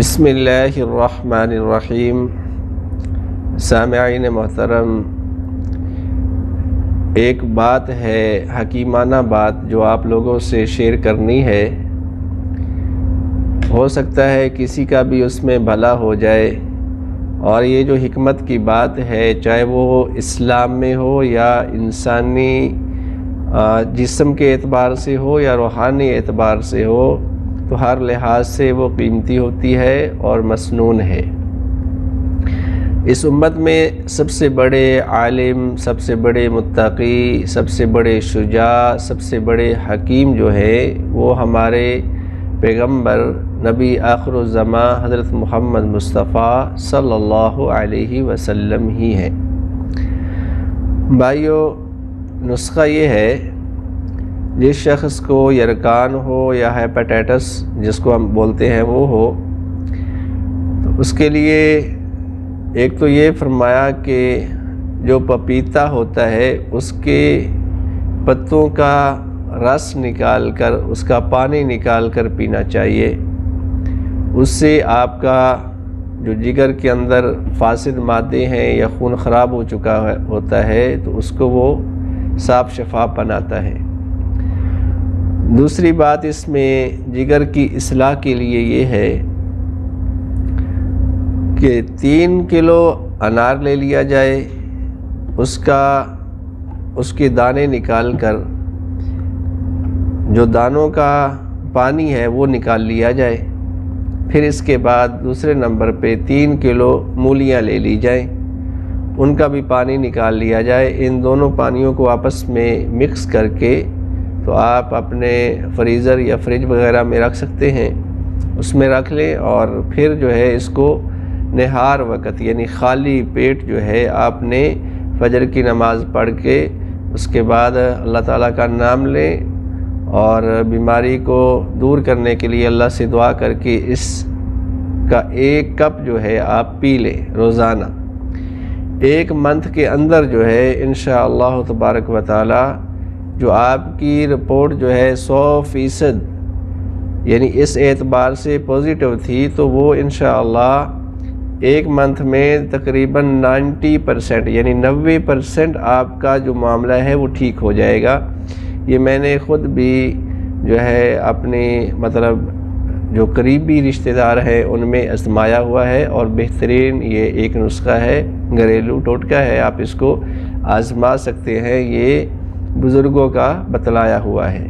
بسم اللہ الرحمن الرحیم۔ سامعین محترم، ایک بات ہے، حکیمانہ بات جو آپ لوگوں سے شیئر کرنی ہے۔ ہو سکتا ہے کسی کا بھی اس میں بھلا ہو جائے، اور یہ جو حکمت کی بات ہے، چاہے وہ اسلام میں ہو یا انسانی جسم کے اعتبار سے ہو یا روحانی اعتبار سے ہو، تو ہر لحاظ سے وہ قیمتی ہوتی ہے اور مسنون ہے۔ اس امت میں سب سے بڑے عالم، سب سے بڑے متقی، سب سے بڑے شجاع، سب سے بڑے حکیم جو ہے وہ ہمارے پیغمبر نبی آخر الزماں حضرت محمد مصطفیٰ صلی اللہ علیہ وسلم ہی ہیں۔ بھائیو، نسخہ یہ ہے، جس شخص کو یرکان ہو یا ہیپاٹائٹس جس کو ہم بولتے ہیں وہ ہو، تو اس کے لیے ایک تو یہ فرمایا کہ جو پپیتا ہوتا ہے اس کے پتوں کا رس نکال کر، اس کا پانی نکال کر پینا چاہیے۔ اس سے آپ کا جو جگر کے اندر فاسد مادے ہیں یا خون خراب ہو چکا ہوتا ہے تو اس کو وہ صاف شفاف بناتا ہے۔ دوسری بات اس میں جگر کی اصلاح کے لیے یہ ہے کہ 3 کلو انار لے لیا جائے، اس کے دانے نکال کر جو دانوں کا پانی ہے وہ نکال لیا جائے۔ پھر اس کے بعد دوسرے نمبر پہ 3 کلو مولیاں لے لی جائیں، ان کا بھی پانی نکال لیا جائے۔ ان دونوں پانیوں کو آپس میں مکس کر کے تو آپ اپنے فریزر یا فریج وغیرہ میں رکھ سکتے ہیں، اس میں رکھ لیں، اور پھر جو ہے اس کو نہار وقت یعنی خالی پیٹ جو ہے آپ نے فجر کی نماز پڑھ کے اس کے بعد اللہ تعالیٰ کا نام لیں، اور بیماری کو دور کرنے کے لیے اللہ سے دعا کر کے اس کا 1 کپ جو ہے آپ پی لیں روزانہ۔ 1 منتھ کے اندر جو ہے انشاءاللہ تبارک و تعالی جو آپ کی رپورٹ جو ہے 100% یعنی اس اعتبار سے پوزیٹیو تھی، تو وہ انشاءاللہ 1 منتھ میں تقریباً 90% یعنی 90% آپ کا جو معاملہ ہے وہ ٹھیک ہو جائے گا۔ یہ میں نے خود بھی جو ہے اپنے جو قریبی رشتہ دار ہیں ان میں آزمایا ہوا ہے، اور بہترین یہ ایک نسخہ ہے، گھریلو ٹوٹکا ہے، آپ اس کو آزما سکتے ہیں، یہ بزرگوں کا بتلایا ہوا ہے۔